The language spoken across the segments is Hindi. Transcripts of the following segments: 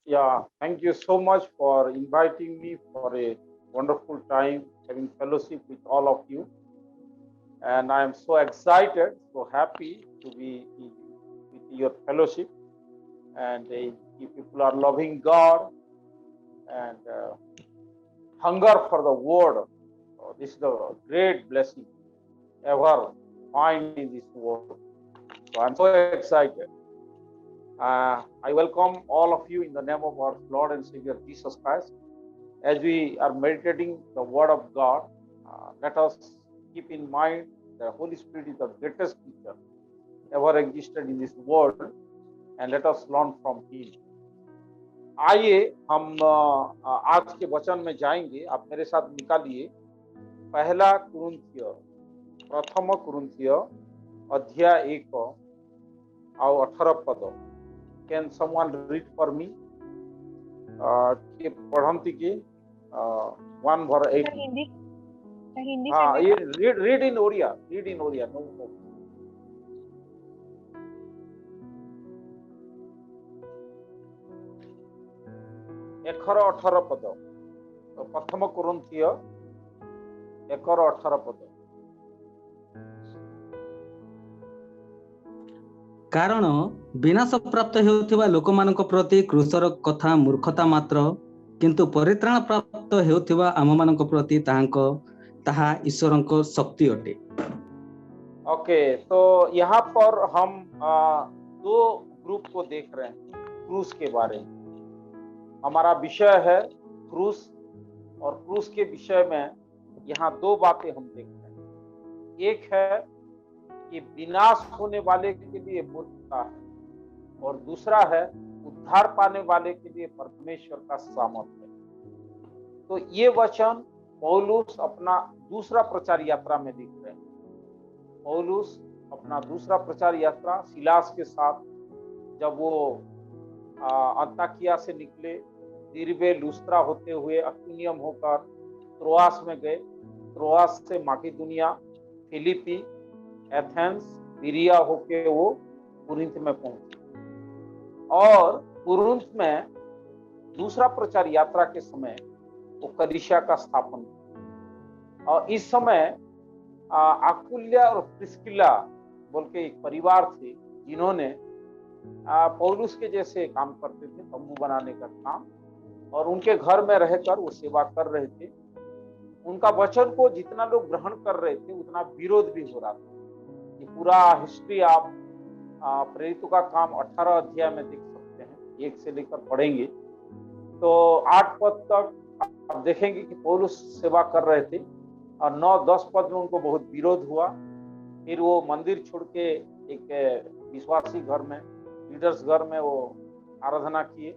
Yeah, thank you so much for inviting me for a wonderful time having fellowship with all of you. And I am so excited, so happy to be with your fellowship. And if people are loving God and hunger for the word, this is the great blessing ever find in this world. So I'm so excited. I welcome all of you in the name of our Lord and Savior Jesus Christ. As we are meditating the Word of God, let us keep in mind the Holy Spirit is the greatest teacher ever existed in this world, and let us learn from Him. आइए हम आज के वचन में जाएंगे। आप मेरे साथ निकालिए पहला कुरिन्थिय प्रथम कुरिन्थिय अध्याय 1 और 18 पद। Can someone read for me? के पढ़ंती के 1 भर 8। हिंदी हिंदी हाँ, ये read in Odia, no problem. एकर 18 पद, तो प्रथम कुरिन्थिय 1:18 पद। कारण विनाश प्राप्त हेउथिबा लोकमानक प्रति क्रूसर कथा मूर्खता मात्र, किंतु परित्राण प्राप्त हेउथिबा आममानक प्रति ताहा ईश्वरक शक्ति अटे। ओके, तो यहाँ पर हम दो ग्रुप को देख रहे हैं क्रूस के बारे में। हमारा विषय है क्रूस, और क्रूस के विषय में यहाँ दो बातें हम देख रहे हैं। एक है कि विनाश होने वाले के लिए मूर्खता है, और दूसरा है उद्धार पाने वाले के लिए परमेश्वर का सामर्थ्य है। तो ये वचन पौलुस अपना दूसरा प्रचार यात्रा में लिख रहे हैं। पौलुस अपना दूसरा प्रचार यात्रा सिलास के साथ जब वो अंताकिया से निकले, दिरबे लुस्त्रा होते हुए अकुनियम होकर त्रोआस में गए, त्रोआस से माकिदुनिया, फिलिपी, एथेंस, बिरिया होके वो कुरिन्थ में पहुंचे, और कुरिन्थ में दूसरा प्रचार यात्रा के समय वो कलीसिया का स्थापन किया। और इस समय आकुल्या और प्रिस्किला बोल के एक परिवार थे जिन्होंने पौलुस के जैसे काम करते थे, तंबू बनाने का काम, और उनके घर में रहकर वो सेवा कर रहे थे। उनका वचन को जितना लोग ग्रहण कर रहे थे उतना विरोध भी हो रहा था। ये पूरा हिस्ट्री आप प्रेरितों का काम 18 अध्याय में देख सकते हैं, 1 से लेकर पढ़ेंगे तो 8 पद तक आप देखेंगे कि पौलुस सेवा कर रहे थे, और 9-10 पद में उनको बहुत विरोध हुआ। फिर वो मंदिर छोड़ के एक विश्वासी घर में, लीडर्स घर में वो आराधना किए,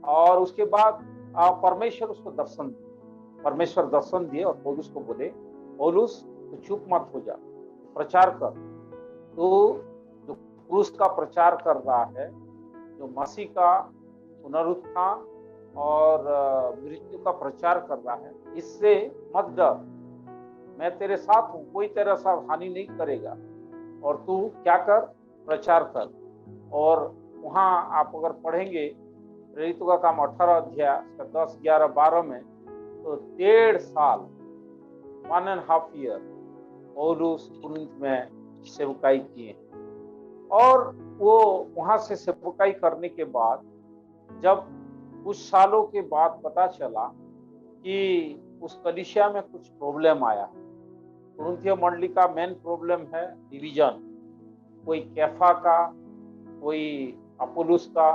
और उसके बाद परमेश्वर उसको परमेश्वर दर्शन दिए और पौलुस को बोले, पौलुस तो चुप मत हो जा, प्रचार कर। तो जो क्रूस का प्रचार कर रहा है, जो मसीह का पुनरुत्थान और मृत्यु का प्रचार कर रहा है, इससे मत डर, मैं तेरे साथ हूँ, कोई तेरा साथ हानि नहीं करेगा, और तू क्या कर, प्रचार कर। और वहां आप अगर पढ़ेंगे प्रेरितों का काम 18 अध्याय 10, 11, 12 में, तो 1.5 साल 1.5 ईयर पौलुस कुरिन्थ में सेवकाई किए। और वो वहां से सेवकाई करने के बाद जब कुछ सालों के बाद पता चला कि उस कलीसिया में कुछ प्रॉब्लम आया। कुरिन्थियों मंडली का मेन प्रॉब्लम है डिवीजन, कोई कैफा का, कोई अपोलुस का,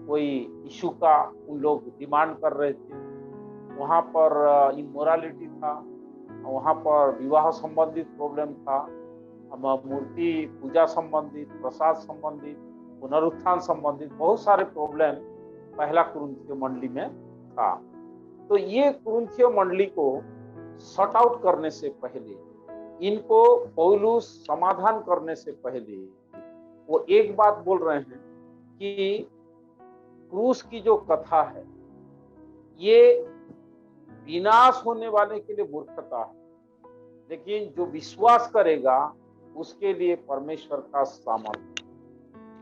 कोई यीशु का, उन लोग डिमांड कर रहे थे। वहां पर इमोरालिटी था, वहां पर विवाह संबंधित प्रॉब्लम था, मूर्ति पूजा संबंधित, प्रसाद संबंधित, पुनरुत्थान संबंधित बहुत सारे प्रॉब्लम पहला कुरिन्थियों मंडली में था। तो ये कुरिन्थियों मंडली को सॉर्ट आउट करने से पहले, इनको पौलुस समाधान करने से पहले वो एक बात बोल रहे हैं कि क्रूस की जो कथा है ये विनाश होने वाले के लिए मूर्खता है, लेकिन जो विश्वास करेगा उसके लिए परमेश्वर का सामर्थ्य।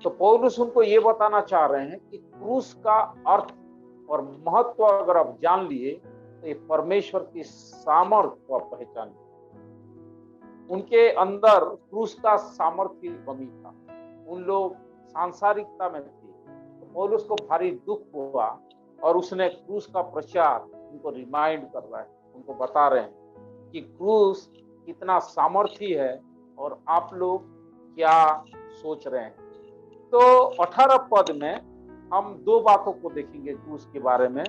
तो पौलुस उनको ये बताना चाह रहे हैं कि क्रूस का अर्थ और महत्व अगर आप जान लिए तो ये परमेश्वर की सामर्थ्य को आप पहचान लिए। उनके अंदर क्रूस का सामर्थ्य की कमी था, उन लोग सांसारिकता में थे। तो पौलुस को भारी दुख हुआ और उसने क्रूस का प्रचार उनको रिमाइंड कर रहा है, उनको बता रहे हैं कि क्रूस कितना सामर्थ्य है और आप लोग क्या सोच रहे हैं। तो 18 पद में हम दो बातों को देखेंगे क्रूस के बारे में।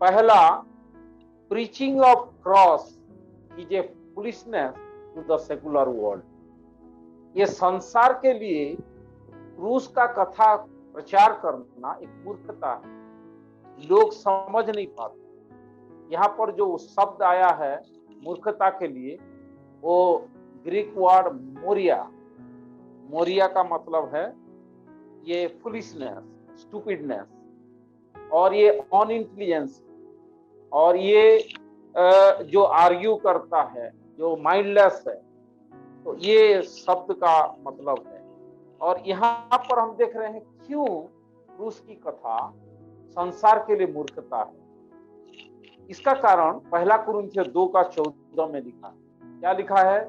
पहला, preaching of cross is a foolishness to the secular world. ये संसार के लिए क्रूस का कथा प्रचार करना एक मूर्खता है, लोग समझ नहीं पाते। यहाँ पर जो शब्द आया है मूर्खता के लिए, वो ग्रीक वर्ड मोरिया, मोरिया का मतलब है ये फुलिशनेस, स्टूपिडनेस, और ये अनइंटेलिजेंस, और ये जो आर्ग्यू करता है, जो माइंडलेस है, तो ये शब्द का मतलब है। और यहाँ पर हम देख रहे हैं क्यों क्रूस की कथा संसार के लिए मूर्खता है। इसका कारण पहला कुरिन्थियों 2:14 में लिखा है। क्या लिखा है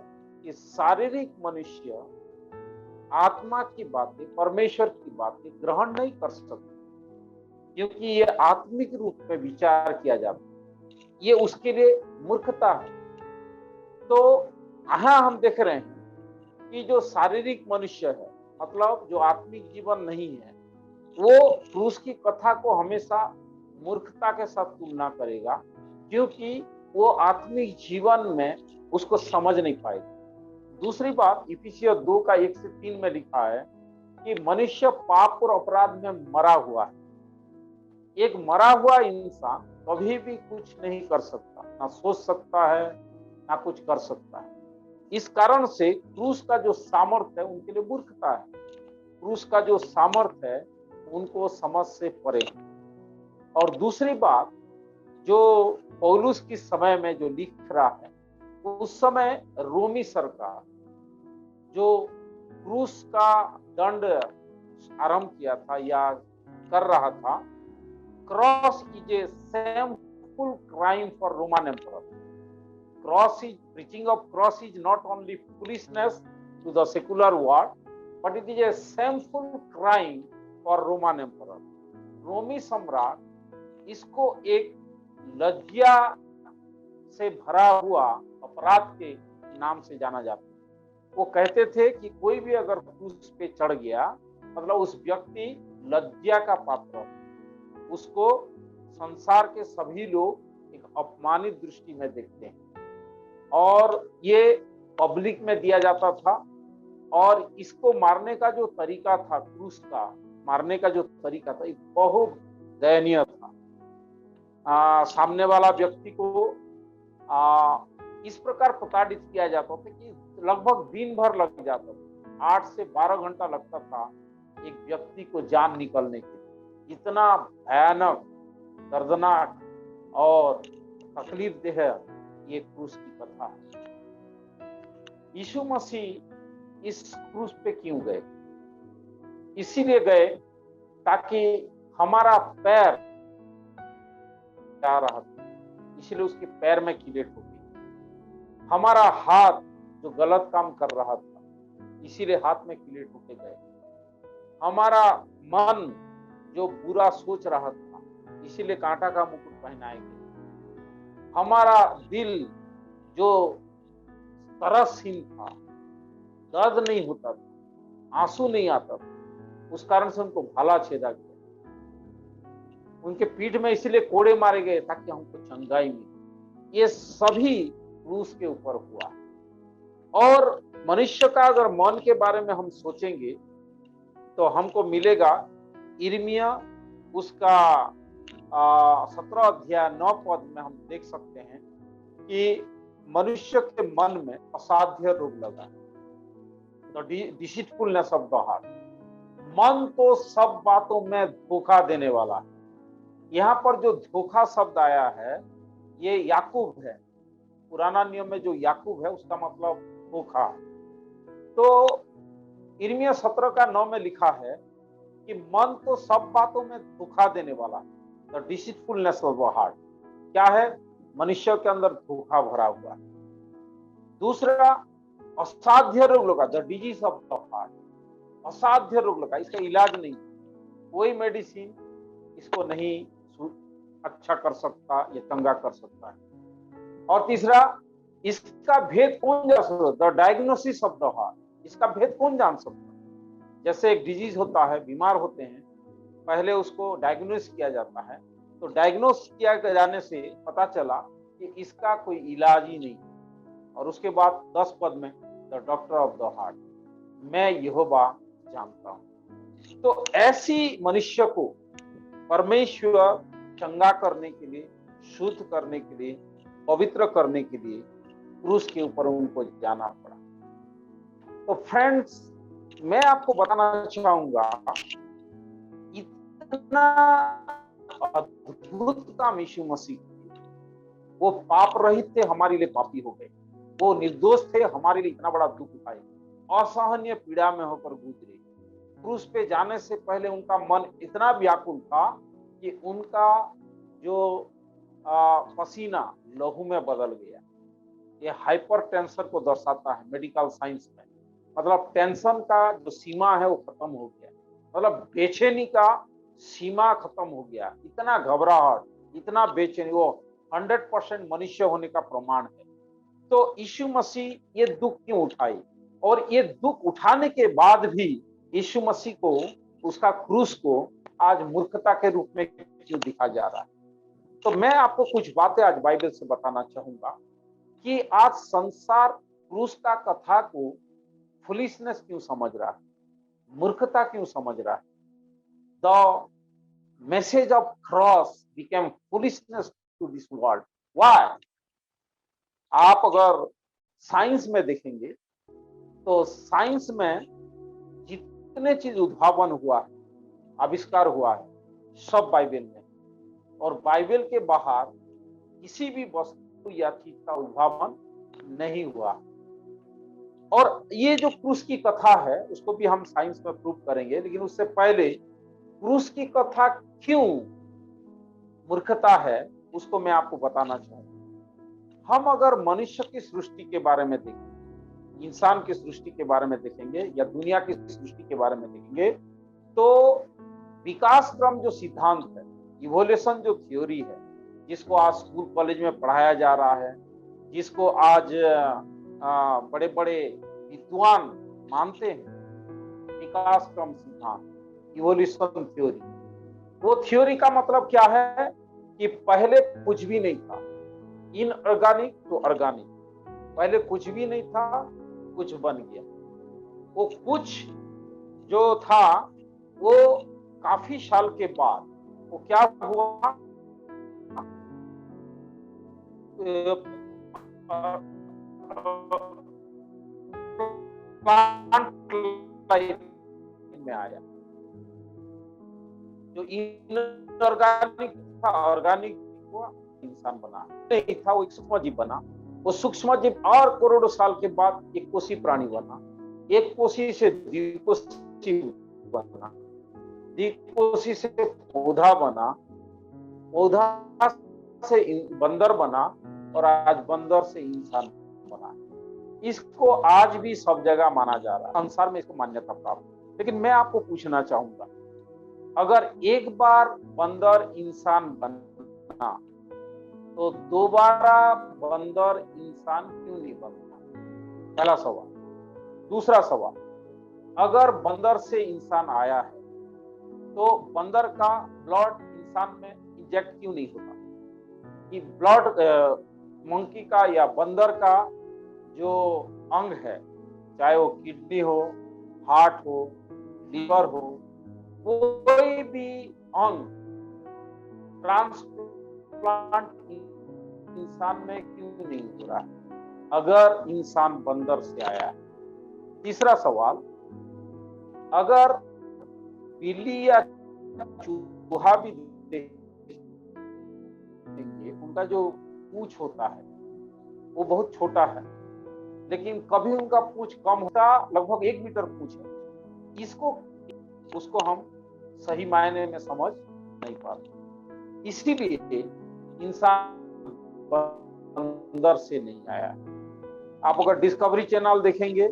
कि शारीरिक मनुष्य आत्मा की बातें, परमेश्वर की बातें ग्रहण नहीं कर सकते, क्योंकि ये आत्मिक रूप में विचार किया जाता है, ये उसके लिए मूर्खता है। तो यहाँ हम देख रहे हैं कि जो शारीरिक मनुष्य है, मतलब जो आत्मिक जीवन नहीं है, वो क्रूस की कथा को हमेशा मूर्खता के साथ तुलना करेगा, क्योंकि वो आत्मिक जीवन में उसको समझ नहीं पाएगा। दूसरी बात, इफिसियों 2:1-3 में लिखा है कि मनुष्य पाप और अपराध में मरा हुआ है। एक मरा हुआ इंसान कभी भी कुछ नहीं कर सकता, ना सोच सकता है, ना कुछ कर सकता है। इस कारण से क्रूस का जो सामर्थ्य है उनके लिए मूर्खता है। क्रूस का जो सामर्थ्य है उनको समझ से परे। और दूसरी बात, जो पौलुस के समय में जो लिख रहा है, उस समय रोमी सरकार जो क्रूस का दंड आरंभ किया था या कर रहा था, cross is A shameful crime for Roman emperor. Preaching of cross is not only foolishness to the secular world, but it is a shameful crime for Roman emperor. रोमी सम्राट इसको एक लज्जा से भरा हुआ अपराध के नाम से जाना जाता है। वो कहते थे कि कोई भी अगर क्रूस पे चढ़ गया, मतलब उस व्यक्ति लज्जा का पात्र, उसको संसार के सभी लोग एक अपमानित दृष्टि में देखते हैं, और ये पब्लिक में दिया जाता था। और इसको मारने का जो तरीका था, क्रूस का मारने का जो तरीका था, एक बहुत दयनीय था। सामने वाला व्यक्ति को इस प्रकार प्रताड़ित किया जाता था कि लगभग दिन भर लग जाता था, 8 से 12 घंटा लगता था एक व्यक्ति को जान निकलने के। इतना भयानक, दर्दनाक और तकलीफ देह ये क्रूस की कथा है। यीशु मसीह इस क्रूस पे क्यों गए? इसीलिए गए ताकि हमारा पैर जा रहा था, इसलिए उसके पैर में कीड़े ठोके। हमारा हाथ जो गलत काम कर रहा था, इसीलिए हाथ में कीड़े ठोके गए। हमारा मन जो बुरा सोच रहा था, इसीलिए कांटा का मुकुट पहनाए गए। हमारा दिल जो तरसहीन था, दर्द नहीं होता था, आंसू नहीं आता था, उस कारण से उनको भाला छेदा गया। उनके पीठ में इसलिए कोड़े मारे गए ताकि हमको चंगाई मिले। ये सभी क्रूस के ऊपर हुआ। और मनुष्य का अगर मन के बारे में हम सोचेंगे तो हमको मिलेगा यिर्मयाह उसका 17 अध्याय 9 पद में हम देख सकते हैं कि मनुष्य के मन में असाध्य रोग लगा, तो डिसीटफुलनेस ऑफ द हार्ट। मन तो सब बातों में धोखा देने वाला है। यहाँ पर जो धोखा शब्द आया है ये याकूब है। पुराना नियम में जो याकूब है उसका मतलब धोखा। तो यिर्मयाह 17:9 में लिखा है कि मन तो सब बातों में धोखा देने वाला है। The deceitfulness of the heart क्या है? मनुष्य के अंदर धोखा भरा हुआ है। दूसरा, असाध्य रोग लगा, the disease of the heart, असाध्य रोग लगा, इसका इलाज नहीं, कोई मेडिसिन इसको नहीं अच्छा कर सकता, ये चंगा कर सकता है। और तीसरा, इसका भेद कौन जान सकता? The diagnosis of the heart, इसका भेद कौन जान सकता? जैसे एक डिजीज होता है, बीमार होते हैं, पहले उसको डायग्नोस किया जाता है, तो डायग्नोस किया जाने से पता चला कि इसका कोई इलाज ही नहीं, और उसके बाद 10 पद में the doctor of the heart, मैं यहोवा जानता हूं। तो ऐसी मनुष्य को परमेश्वर चंगा करने के लिए, शुद्ध करने के लिए, पवित्र करने के लिए क्रूस के ऊपर उनको जाना पड़ा। तो फ्रेंड्स, मैं आपको बताना चाहूंगा, इतना अद्भुत काम यीशु मसीह, वो पाप रहित थे, हमारे लिए पापी हो गए, वो निर्दोष थे, हमारे लिए इतना बड़ा दुख उठाए, असहनीय पीड़ा में होकर गुजरे। क्रूस पे जाने से पहले उनका मन इतना व्याकुल था कि उनका जो पसीना लहू में बदल गया। ये हाइपर टेंशन को दर्शाता है मेडिकल साइंस में, मतलब टेंशन का जो सीमा है वो खत्म हो गया, मतलब बेचैनी का सीमा खत्म हो गया। इतना घबराहट, इतना बेचैनी, वो 100% मनुष्य होने का प्रमाण है। तो यीशु मसीह ये दुख क्यों उठाए, और ये दुख उठाने के बाद भी यीशु मसीह को, उसका क्रूस को आज मूर्खता के रूप में क्यों दिखा जा रहा है? तो मैं आपको कुछ बातें आज बाइबल से बताना चाहूंगा कि आज संसार क्रूस का कथा को फुलिशनेस क्यों समझ रहा है, मूर्खता क्यों समझ रहा है। The message of cross became foolishness to this world. Why? आप अगर साइंस में देखेंगे तो साइंस में जितने चीज उद्भावन हुआ है, आविष्कार हुआ है, सब बाइबल में, और बाइबल के बाहर किसी भी वस्तु या चीज का उद्भावन नहीं हुआ। और ये जो क्रूस की कथा है उसको भी हम साइंस में प्रूव करेंगे, लेकिन उससे पहले क्रूस की कथा क्यों मूर्खता है उसको मैं आपको बताना चाहूंगा। हम अगर मनुष्य की सृष्टि के बारे में देखें, इंसान की सृष्टि के बारे में देखेंगे, या दुनिया की सृष्टि के बारे में देखेंगे, तो विकास क्रम जो सिद्धांत है, इवोल्यूशन जो थ्योरी है, जिसको आज स्कूल कॉलेज में पढ़ाया जा रहा है, जिसको आज बड़े बड़े विद्वान मानते हैं, विकास क्रम सिद्धांत, इवोल्यूशन थ्योरी, वो थ्योरी का मतलब क्या है कि पहले कुछ भी नहीं था, इनऑर्गेनिक टू ऑर्गेनिक, पहले कुछ भी नहीं था, कुछ बन गया। वो कुछ जो था वो काफी साल के बाद वो क्या हुआ, प्लांट लाइफ में आया। जो इनऑर्गेनिक था ऑर्गेनिक हुआ, इंसान बना। नहीं था वो एक सूक्ष्म जीव बना, वो सूक्ष्म जीव और करोड़ों साल के बाद एक कोशी प्राणी बना, एक कोशी से द्विकोशी बना, द्विकोशी से पौधा बना, पौधा से बंदर बना, और आज बंदर से इंसान बना। इसको आज भी सब जगह माना जा रहा है, संसार में इसको मान्यता प्राप्त। लेकिन मैं आपको पूछना चाहूंगा, अगर एक बार बंदर इंसान बना तो दोबारा बंदर इंसान क्यों नहीं बनता? पहला सवाल। दूसरा सवाल, अगर बंदर से इंसान आया है तो बंदर का ब्लड इंसान में इंजेक्ट क्यों नहीं होता? कि ब्लड मंकी का या बंदर का जो अंग है, चाहे वो किडनी हो, हार्ट हो, लीवर हो, कोई भी अंग ट्रांसप्लांट इंसान में क्यों नहीं हो रहा अगर इंसान बंदर से आया है? तीसरा सवाल, अगर बिल्ली या चूहा भी देखेंगे, उनका जो पूंछ होता है वो बहुत छोटा है, लेकिन कभी उनका पूंछ कम होता, लगभग 1 मीटर पूंछ है। इसको उसको हम सही मायने में समझ नहीं पाते। इसीलिए इंसान बंदर से नहीं आया। आप अगर डिस्कवरी चैनल देखेंगे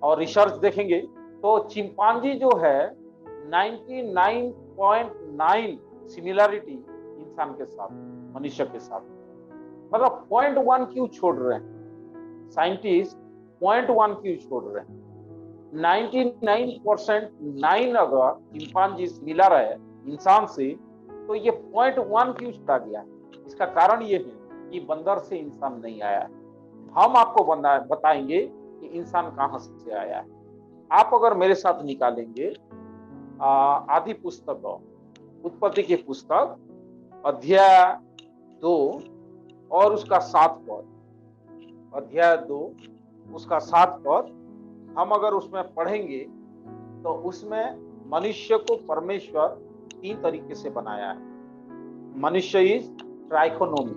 और रिसर्च देखेंगे तो चिंपांजी जो है 99.9 सिमिलरिटी इंसान के साथ, मनुष्य के साथ, मतलब 0.1 क्यों छोड़ रहे हैं साइंटिस्ट, 0.1 क्यों छोड़ रहे हैं? 99% अगर चिंपांजी मिलर है इंसान से, तो ये 0.1 क्यों छोड़ा गया? इसका कारण ये है कि बंदर से इंसान नहीं आया। हम आपको बताएंगे कि इंसान कहां से आया है। आप अगर मेरे साथ निकालेंगे आदि पुस्तक, उत्पत्ति की पुस्तक, अध्याय 2 और उसका 7 पद, अध्याय 2 उसका 7 पद, हम अगर उसमें पढ़ेंगे तो उसमें मनुष्य को परमेश्वर 3 तरीके से बनाया है। मनुष्य इज ट्राइकोनोमी,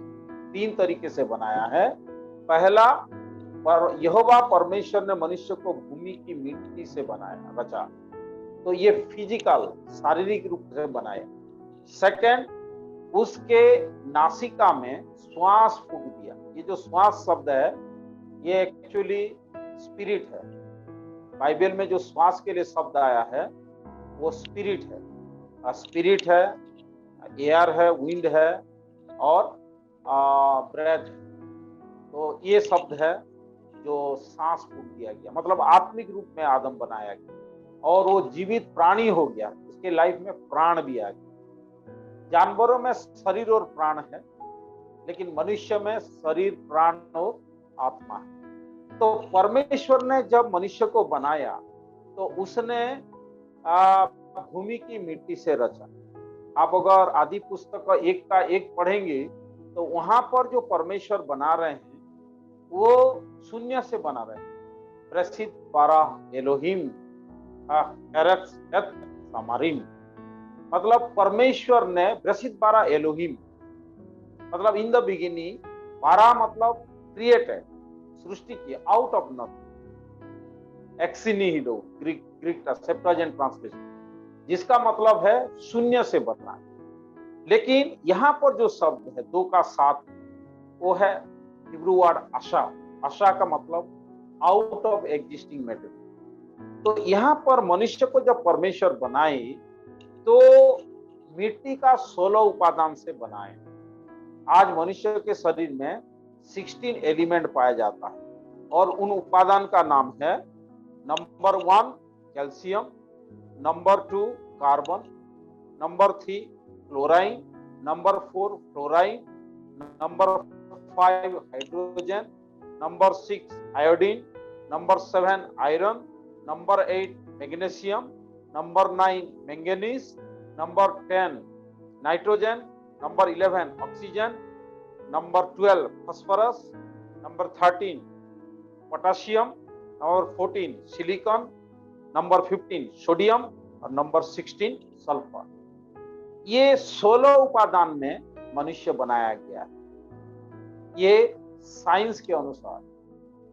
3 तरीके से बनाया है। पहला, यहोवा परमेश्वर ने मनुष्य को भूमि की मिट्टी से बनाया, रचा, तो ये फिजिकल, शारीरिक रूप से बनाया। सेकंड, उसके नासिका में श्वास फूंक दिया। ये जो श्वास शब्द है ये एक्चुअली स्पिरिट है। बाइबल में जो श्वास के लिए शब्द आया है वो स्पिरिट है। स्पिरिट है, एयर है, विंड है और ब्रेथ है। तो ये शब्द है जो सांस फूंक दिया गया, मतलब आत्मिक रूप में आदम बनाया गया और वो जीवित प्राणी हो गया, उसके लाइफ में प्राण भी आ गया। जानवरों में शरीर और प्राण है, लेकिन मनुष्य में शरीर, प्राण और आत्मा है। तो परमेश्वर ने जब मनुष्य को बनाया तो उसने भूमि की मिट्टी से रचा। आप अगर आदि पुस्तक का 1 का 1 पढ़ेंगे तो वहां पर जो परमेश्वर बना रहे हैं वो शून्य से बना रहे हैं। ब्रेसित बारा एलोहिम एरेक्स एत सामारिम, मतलब परमेश्वर ने ब्रेसित बारा एलोहिम, मतलब इन द बिगिनिंग, बारा मतलब क्रिएट है, सृष्टि की, out of nothing, ex nihilo, Greek का सेप्टुअजिंट ट्रांसलेशन, जिसका मतलब है शून्य से बना। लेकिन यहां पर जो शब्द है 2 का 7, वो है हिब्रू वर्ड आशा। आशा का मतलब आउट ऑफ एग्जिस्टिंग मैटर। तो यहाँ पर मनुष्य को जब परमेश्वर बनाए तो मिट्टी का 16 उपादान से बनाए। आज मनुष्य के शरीर में 16 एलिमेंट पाया जाता है और उन उपादान का नाम है number 1 calcium, number 2 carbon, number 3 chlorine, number 4 fluorine, number 5 hydrogen, number 6 iodine, number 7 iron, number 8 magnesium, number 9 manganese, number 10 nitrogen, number 11 oxygen, number 12 phosphorus, number 13 potassium, number 14 silicon, number 15 sodium और नंबर 16 सल्फर। ये 16 उपादान में मनुष्य बनाया गया है। ये साइंस के अनुसार,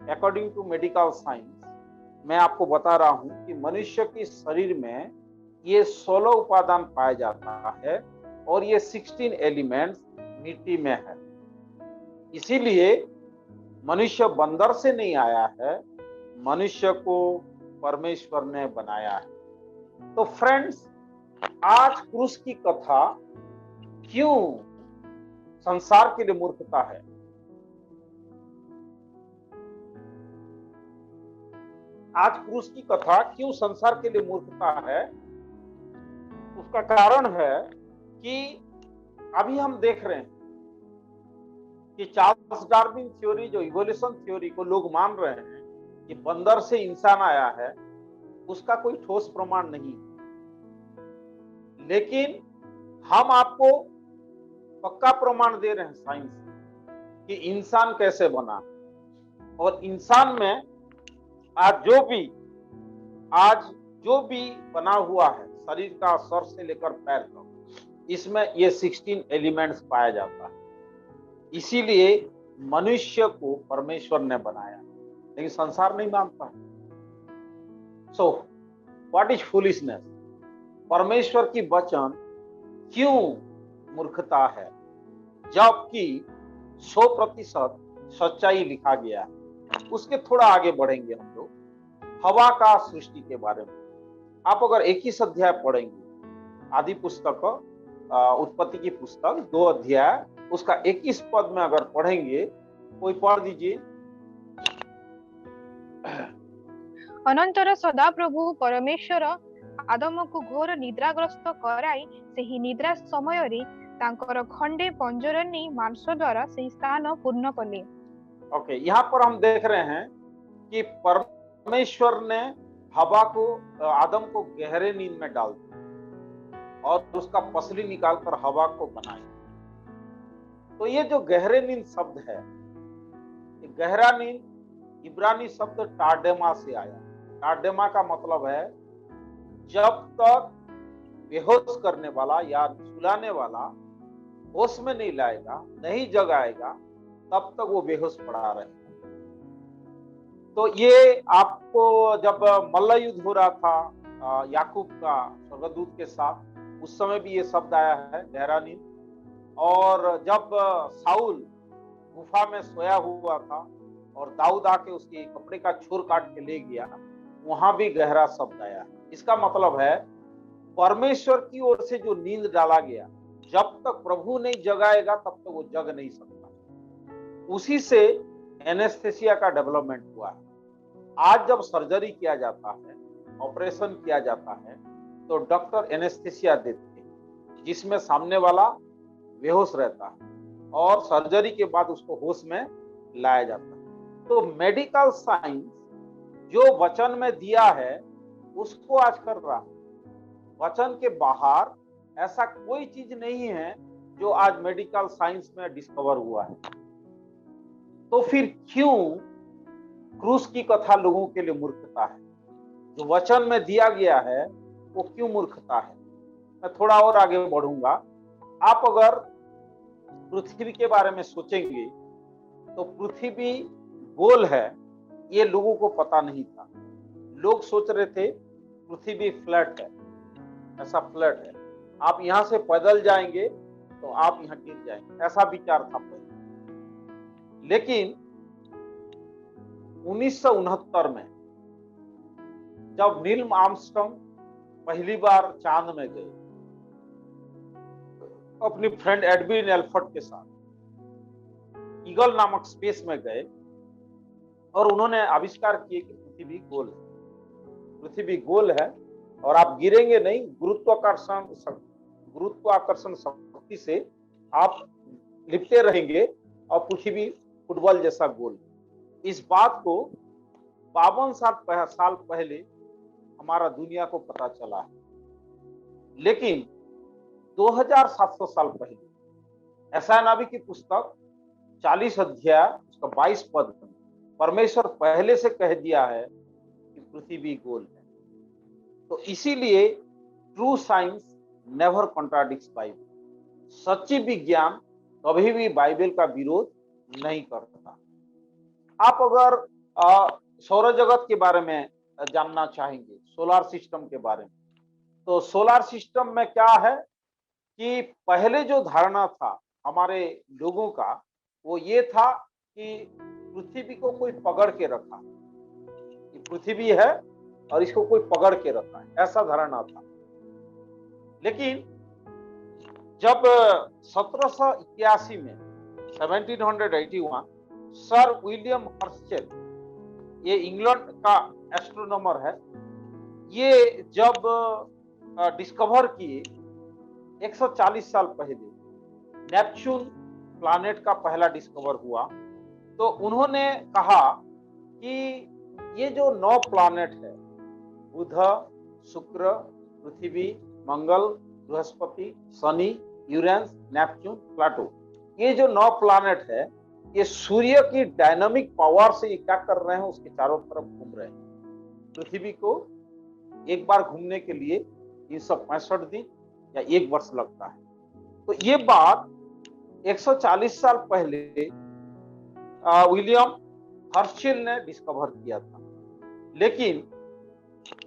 अकॉर्डिंग टू मेडिकल साइंस, मैं आपको बता रहा हूं कि मनुष्य के शरीर में ये 16 उपादान पाया जाता है और ये 16 एलिमेंट्स मिट्टी में है। इसीलिए मनुष्य बंदर से नहीं आया है, मनुष्य को परमेश्वर ने बनाया है। तो फ्रेंड्स, आज क्रूस की कथा क्यों संसार के लिए मूर्खता है? आज क्रूस की कथा क्यों संसार के लिए मूर्खता है? उसका कारण है कि अभी हम देख रहे हैं कि चार्ल्स डार्विन थ्योरी, जो इवोल्यूशन थ्योरी को लोग मान रहे हैं कि बंदर से इंसान आया है, उसका कोई ठोस प्रमाण नहीं। लेकिन हम आपको पक्का प्रमाण दे रहे हैं साइंस कि इंसान कैसे बना, और इंसान में आज जो भी बना हुआ है, शरीर का सर से लेकर पैर तक, इसमें ये 16 एलिमेंट्स पाया जाता है। इसीलिए मनुष्य को परमेश्वर ने बनाया, लेकिन संसार नहीं मानता है। So what is foolishness? परमेश्वर की वचन क्यों मूर्खता है, जबकि 100% सच्चाई लिखा गया है। उसके थोड़ा आगे बढ़ेंगे हम लोग हवा का सृष्टि के बारे में। आप अगर 21 अध्याय पढ़ेंगे, आदि पुस्तक उत्पत्ति की पुस्तक 2 अध्याय उसका 21 पद में अगर पढ़ेंगे, कोई पढ़ दीजिए। अनंतर सदाप्रभु परमेश्वर आदम को घोर निद्राग्रस्त कराई सेही निद्रा समय रे तांकर खंडे पंजर नहीं मांस द्वारा से स्थान पूर्ण कले। ओके, यहाँ पर हम देख रहे हैं कि परमेश्वर ने हवा को, आदम को गहरे नींद में डाल दिया और उसका पसली निकालकर हवा को बनाया। तो ये जो गहरे नींद शब्द है, ये गहरा नींद इब्रानी शब्द टार्डेमा से आया। टार्डेमा का मतलब है जब तक बेहोश करने वाला या सुलाने वाला होश में नहीं लाएगा, नहीं जगाएगा, तब तक वो बेहोश पड़ा रहेगा। तो ये आपको जब मल्ल युद्ध हो रहा था याकूब का स्वर्गदूत के साथ, उस समय भी ये शब्द आया है, गहरा नींद। और जब साउल गुफा में सोया हुआ था और दाऊद आके उसके कपड़े का छोर काट के ले गया, वहां भी गहरा शब्द आया। इसका मतलब है परमेश्वर की ओर से जो नींद डाला गया, जब तक प्रभु नहीं जगाएगा तब तक वो जग नहीं सकता। उसी से एनेस्थेसिया का डेवलपमेंट हुआ है। आज जब सर्जरी किया जाता है, ऑपरेशन किया जाता है, तो डॉक्टर एनेस्थेसिया देते हैं, जिसमें सामने वाला बेहोश रहता है और सर्जरी के बाद उसको होश में लाया जाता है। तो मेडिकल साइंस जो वचन में दिया है उसको आज कर रहा है। वचन के बाहर ऐसा कोई चीज नहीं है जो आज मेडिकल साइंस में डिस्कवर हुआ है। तो फिर क्यों क्रूस की कथा लोगों के लिए मूर्खता है? जो वचन में दिया गया है वो क्यों मूर्खता है? मैं थोड़ा और आगे बढ़ूंगा। आप अगर पृथ्वी के बारे में सोचेंगे तो पृथ्वी गोल है, ये लोगों को पता नहीं था। लोग सोच रहे थे पृथ्वी फ्लैट है, ऐसा फ्लैट है, आप यहां से पैदल जाएंगे तो आप यहां गिर जाएंगे, ऐसा विचार था पहले। लेकिन 1969 में जब नील आर्मस्ट्रांग पहली बार चांद में गए अपनी फ्रेंड एडविन एल्फर्ट के साथ, ईगल नामक स्पेस में गए और उन्होंने आविष्कार किए कि पृथ्वी गोल है। पृथ्वी गोल है और आप गिरेंगे नहीं, गुरुत्वाकर्षण शक्ति से आप लिपटे रहेंगे और पृथ्वी फुटबॉल जैसा गोल। इस बात को 52 साल पहले हमारा दुनिया को पता चला है। लेकिन 2700 साल पहले एसाया नबी की पुस्तक 40 अध्याय उसका 22 पद में परमेश्वर पहले से कह दिया है कि पृथ्वी गोल है। तो इसीलिए true science never contradicts Bible. सच्ची विज्ञान कभी भी बाइबल का विरोध नहीं करता। आप अगर सौर जगत के बारे में जानना चाहेंगे, सोलर सिस्टम के बारे में, तो सोलर सिस्टम में क्या है कि पहले जो धारणा था हमारे लोगों का वो ये था कि पृथ्वी को कोई पकड़ के रखा, कि पृथ्वी है और इसको कोई पकड़ के रखा है, ऐसा धारणा था। लेकिन जब 1781 में 1781 सर विलियम हर्शेल, ये इंग्लैंड का एस्ट्रोनॉमर है, ये जब डिस्कवर किए 140 साल पहले नेपच्यून प्लैनेट का पहला डिस्कवर हुआ, तो उन्होंने कहा कि ये जो 9 प्लैनेट है, बुध, शुक्र, पृथ्वी, मंगल, बृहस्पति, शनि, यूरेनस, नेपच्यून, प्लूटो, ये जो 9 प्लैनेट है ये सूर्य की डायनामिक पावर से ये क्या कर रहे हैं, उसके चारों तरफ घूम रहे हैं। पृथ्वी को एक बार घूमने के लिए 365 दिन या 1 वर्ष लगता है। तो ये बात 140 साल पहले विलियम हर्शेल ने डिस्कवर किया था। लेकिन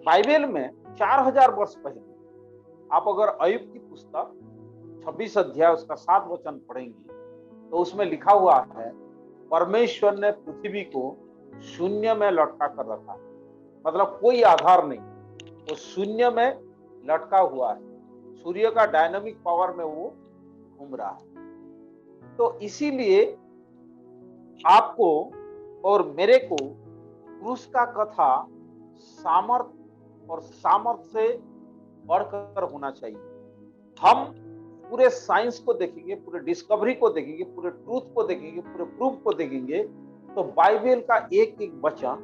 बाइबल में 4000 वर्ष पहले आप अगर अय्यूब की पुस्तक 26 अध्याय उसका 7 वचन पढ़ेंगे तो उसमें लिखा हुआ है, परमेश्वर ने पृथ्वी को शून्य में लटका कर रखा है, मतलब कोई आधार नहीं, वो शून्य में लटका हुआ है, सूर्य का डायनामिक पावर में वो घूम रहा है। तो इसीलिए आपको और मेरे को क्रूस का कथा सामर्थ से बढ़कर होना चाहिए। हम पूरे साइंस को देखेंगे, पूरे डिस्कवरी को देखेंगे, पूरे ट्रूथ को देखेंगे, पूरे प्रूफ को देखेंगे, तो बाइबल का एक एक वचन,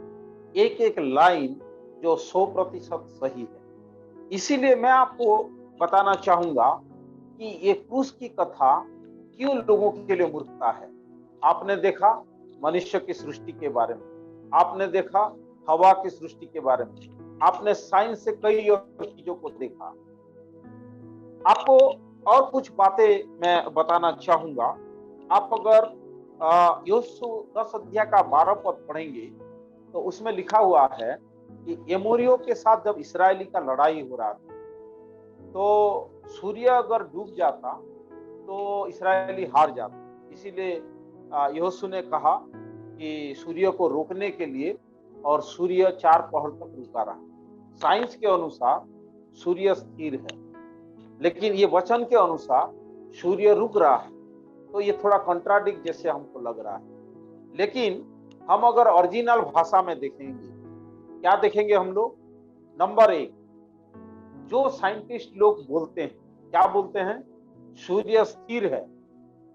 एक एक लाइन जो 100% सही है। इसीलिए मैं आपको बताना चाहूंगा कि ये क्रूस की कथा क्यों लोगों के लिए मूर्खता है। आपने देखा मनुष्य की सृष्टि के बारे में, आपने देखा हवा की सृष्टि के बारे में, आपने साइंस से कई और चीजों को देखा। आपको और कुछ बातें मैं बताना चाहूंगा। आप अगर यहोशू 10 अध्याय का 12 पद पढ़ेंगे तो उसमें लिखा हुआ है कि एमोरियों के साथ जब इस्राएली का लड़ाई हो रहा था तो सूर्य अगर डूब जाता तो इस्राएली हार जाता। इसीलिए यहोशू ने कहा कि सूर्य को रोकने के लिए, और सूर्य 4 पहर तक रुका रहा। साइंस के अनुसार सूर्य स्थिर है, लेकिन ये वचन के अनुसार सूर्य रुक रहा है, तो ये थोड़ा कंट्राडिक्ट जैसे हमको लग रहा है। लेकिन हम अगर ओरिजिनल भाषा में देखेंगे, क्या देखेंगे हम लोग? नंबर 1, जो साइंटिस्ट लोग बोलते हैं, क्या बोलते हैं? सूर्य स्थिर है।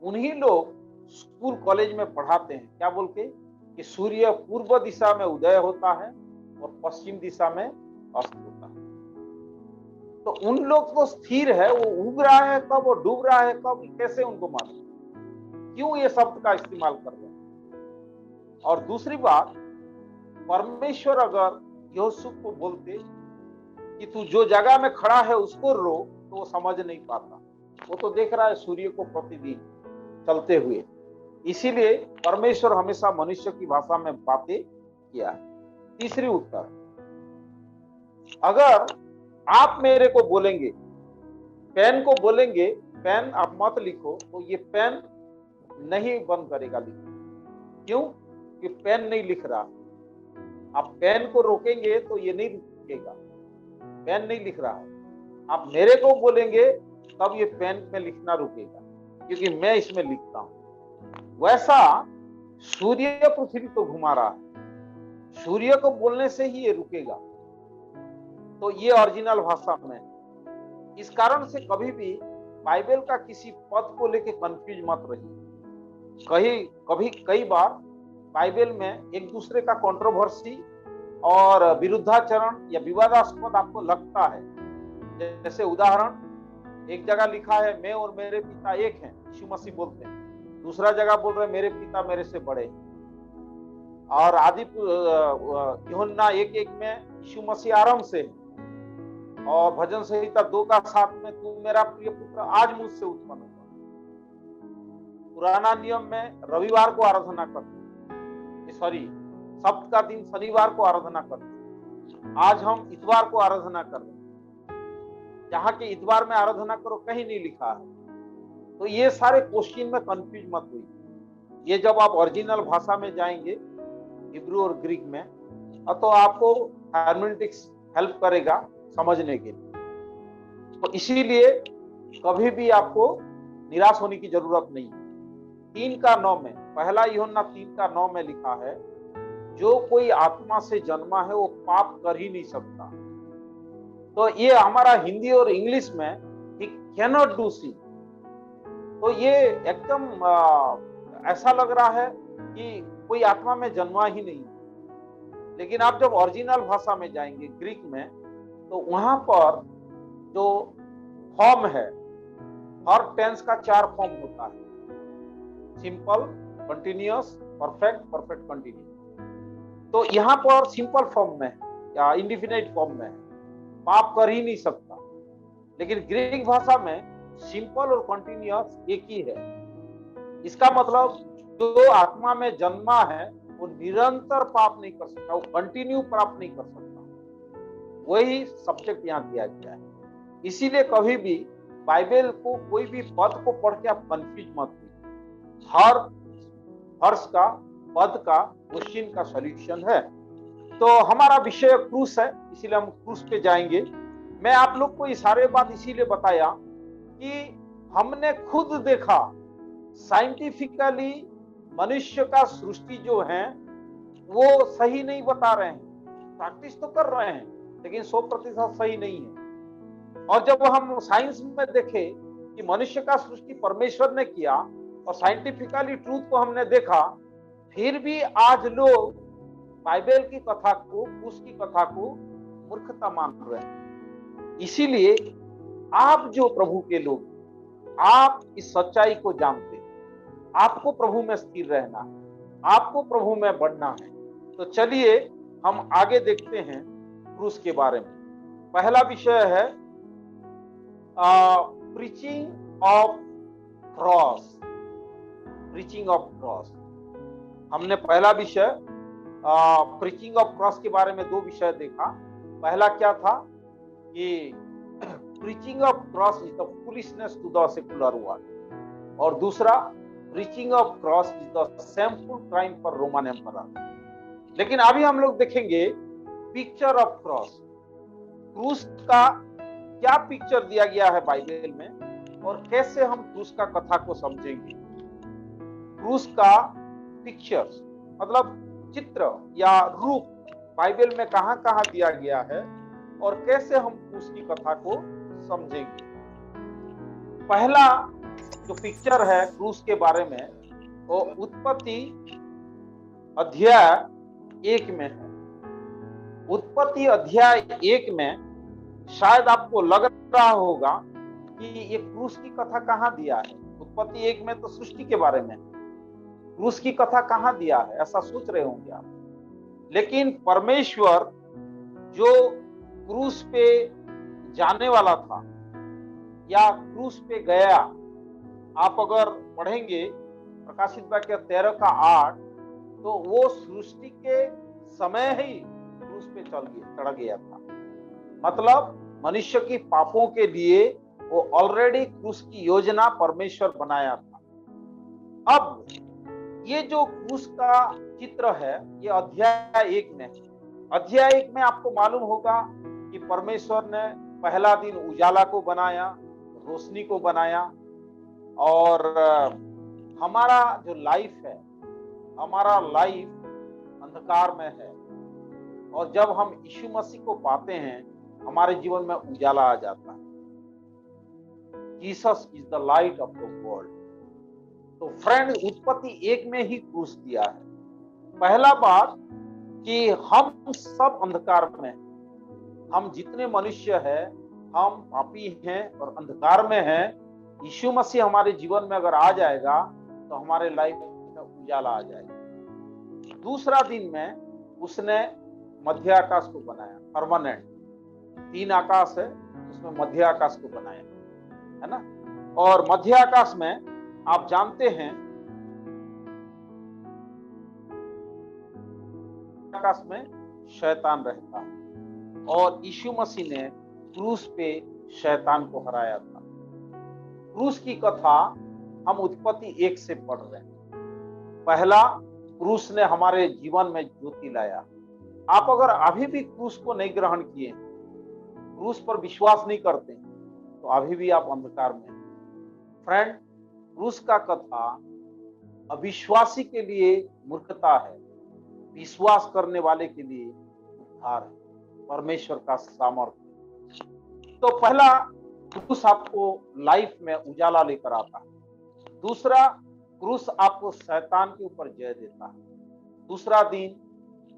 उन्हीं लोग स्कूल कॉलेज में पढ़ाते हैं, क्या बोल के? कि सूर्य पूर्व दिशा में उदय होता है और पश्चिम दिशा में अस्त होता है। तो उन लोग को स्थिर है, वो उग रहा है कब और डूब रहा है कब, कैसे उनको मालूम? क्यों ये शब्द का इस्तेमाल कर रहे हैं? और दूसरी बात, परमेश्वर अगर यहोशू को बोलते कि तू जो जगह में खड़ा है उसको रो, तो वो समझ नहीं पाता। वो तो देख रहा है सूर्य को प्रतिदिन चलते हुए। इसीलिए परमेश्वर हमेशा मनुष्य की भाषा में बातें किया है। तीसरी उत्तर, अगर आप मेरे को बोलेंगे, पेन को बोलेंगे पेन आप मत लिखो, तो ये पेन नहीं बंद करेगा लिखना। क्यों? कि पेन नहीं लिख रहा। आप पेन को रोकेंगे तो ये नहीं रुकेगा, पेन नहीं लिख रहा है। आप मेरे को बोलेंगे तब ये पेन में लिखना रुकेगा, क्योंकि मैं इसमें लिखता हूं। वैसा सूर्य पृथ्वी को घुमा रहा है, सूर्य को बोलने से ही ये रुकेगा। तो ये ओरिजिनल भाषा में। इस कारण से कभी भी बाइबल का किसी पद को लेके कंफ्यूज मत रहिए। कई बार बाइबल में एक दूसरे का कंट्रोवर्सी और विरुद्धाचरण या विवादास्पद आपको लगता है। जैसे उदाहरण, एक जगह लिखा है मैं और मेरे पिता एक हैं, यीशु मसीह बोलते हैं। दूसरा जगह बोल रहे मेरे पिता मेरे से बड़े। और आदि यूहन्ना 1:1 में यीशु मसीह आरंभ से है। और भजन संहिता 2 का 7 में तू मेरा प्रिय पुत्र आज मुझसे उत्पन्न हुआ। पुराना नियम में रविवार को आराधना करते, सप्त का दिन शनिवार को आराधना करते। आज हम इतवार को आराधना कर रहे हैं। जहां के इतवार में आराधना करो कहीं नहीं लिखा है। तो ये सारे क्वेश्चन में कंफ्यूज मत हुई। ये जब आप ओरिजिनल भाषा में जाएंगे, हिब्रू और ग्रीक में, तो आपको हर्मेनेटिक्स हेल्प करेगा समझने के लिए। तो इसीलिए कभी भी आपको निराश होने की जरूरत नहीं है। 3:9 में, पहला यूहन्ना 3:9 में लिखा है, जो कोई आत्मा से जन्मा है वो पाप कर ही नहीं सकता। तो ये हमारा हिंदी और इंग्लिश में ही कैनॉट डू सिन, तो ये एकदम ऐसा लग रहा है कि कोई आत्मा में जन्मा ही नहीं। लेकिन आप जब ओरिजिनल भाषा में जाएंगे ग्रीक में, तो वहां पर जो फॉर्म है, हर टेंस का 4 फॉर्म होता है, simple, continuous, perfect, perfect continuous. तो यहाँ पर सिंपल फॉर्म में या इंडिफिनिट फॉर्म में पाप कर ही नहीं सकता। लेकिन ग्रीक भाषा में सिंपल और कंटिन्यूअस एक ही है। इसका मतलब जो आत्मा में जन्मा है वो निरंतर पाप नहीं कर सकता, वो कंटिन्यू पाप नहीं कर सकता। वही सब्जेक्ट यहाँ दिया गया है। इसीलिए कभी भी बाइबल को कोई भी पद को पढ़ के आप कंफ्यूज मत हुई। हर वर्ष का पद का क्वेश्चन का सॉल्यूशन है। तो हमारा विषय क्रूस है, इसीलिए हम क्रूस पे जाएंगे। मैं आप लोग को ये सारे बात इसीलिए बताया कि हमने खुद देखा साइंटिफिकली मनुष्य का सृष्टि जो है वो सही नहीं बता रहे हैं। प्रैक्टिस तो कर रहे हैं लेकिन 100% सही नहीं है। और जब हम साइंस में देखे कि मनुष्य का सृष्टि परमेश्वर ने किया और साइंटिफिकली ट्रूथ को हमने देखा, फिर भी आज लोग बाइबल की कथा को, उसकी कथा को मूर्खता मान रहे हैं। इसीलिए आप जो प्रभु के लोग, आप इस सच्चाई को जानते, आपको प्रभु में स्थिर रहना, आपको प्रभु में बढ़ना है। तो चलिए हम आगे देखते हैं क्रूस के बारे में। पहला विषय है preaching of cross. Preaching of cross. हमने पहला विषय प्रीचिंग ऑफ क्रॉस के बारे में 2 विषय देखा। पहला क्या था कि preaching of cross is the foolishness to the secular world, और दूसरा preaching of cross is the shameful crime for Roman emperor. लेकिन अभी हम लोग देखेंगे पिक्चर ऑफ क्रॉस। क्रूस का क्या पिक्चर दिया गया है बाइबल में और कैसे हम क्रूस का कथा को समझेंगे। क्रूस का पिक्चर मतलब चित्र या रूप बाइबल में कहां कहां दिया गया है और कैसे हम उसकी कथा को समझेंगे। पहला जो पिक्चर है क्रूस के बारे में वो उत्पत्ति अध्याय 1 में है। उत्पत्ति अध्याय 1 में शायद आपको लग रहा होगा कि ये क्रूस की कथा कहां दिया है। उत्पत्ति 1 में तो सृष्टि के बारे में, क्रूस की कथा कहां दिया है, ऐसा सोच रहे होंगे आप। लेकिन परमेश्वर जो क्रूस पे जाने वाला था या क्रूस पे गया, आप अगर पढ़ेंगे प्रकाशित वाक्य 13 का 8, तो वो सृष्टि के समय ही क्रूस पे चढ़ गया था। मतलब मनुष्य की पापों के लिए वो ऑलरेडी क्रूस की योजना परमेश्वर बनाया था। अब ये जो क्रूस का चित्र है ये अध्याय 1 में है। अध्याय 1 में आपको मालूम होगा कि परमेश्वर ने पहला दिन उजाला को बनाया, रोशनी को बनाया, और हमारा जो लाइफ है, हमारा लाइफ अंधकार में है, और जब हम यीशु मसीह को पाते हैं हमारे जीवन में उजाला आ जाता है। Jesus is the light of the world. तो फ्रेंड, उत्पत्ति 1 में ही क्रूस दिया है। पहला बात कि हम सब अंधकार में, हम जितने मनुष्य हैं हम पापी हैं और अंधकार में हैं। यीशु मसीह हमारे जीवन में अगर आ जाएगा तो हमारे लाइफ में उजाला आ जाएगा। दूसरा दिन में उसने मध्य आकाश को बनाया, परमानेंट। 3 आकाश है, उसमें मध्य आकाश को बनाया, है ना। और मध्य आकाश में आप जानते हैं आकाश में शैतान रहता है और यीशु मसीह ने क्रूस पे शैतान को हराया था। क्रूस की कथा हम उत्पत्ति 1 से पढ़ रहे हैं। पहला, क्रूस ने हमारे जीवन में ज्योति लाया। आप अगर अभी भी क्रूस को नहीं ग्रहण किए, क्रूस पर विश्वास नहीं करते, तो अभी भी आप अंधकार में हैं। फ्रेंड, क्रूस का कथा अविश्वासी के लिए मूर्खता है, विश्वास करने वाले के लिए उद्धार है, परमेश्वर का सामर्थ्य। तो पहला, क्रूस आपको लाइफ में उजाला लेकर आता है। दूसरा, क्रूस आपको शैतान के ऊपर जय देता है। दूसरा दिन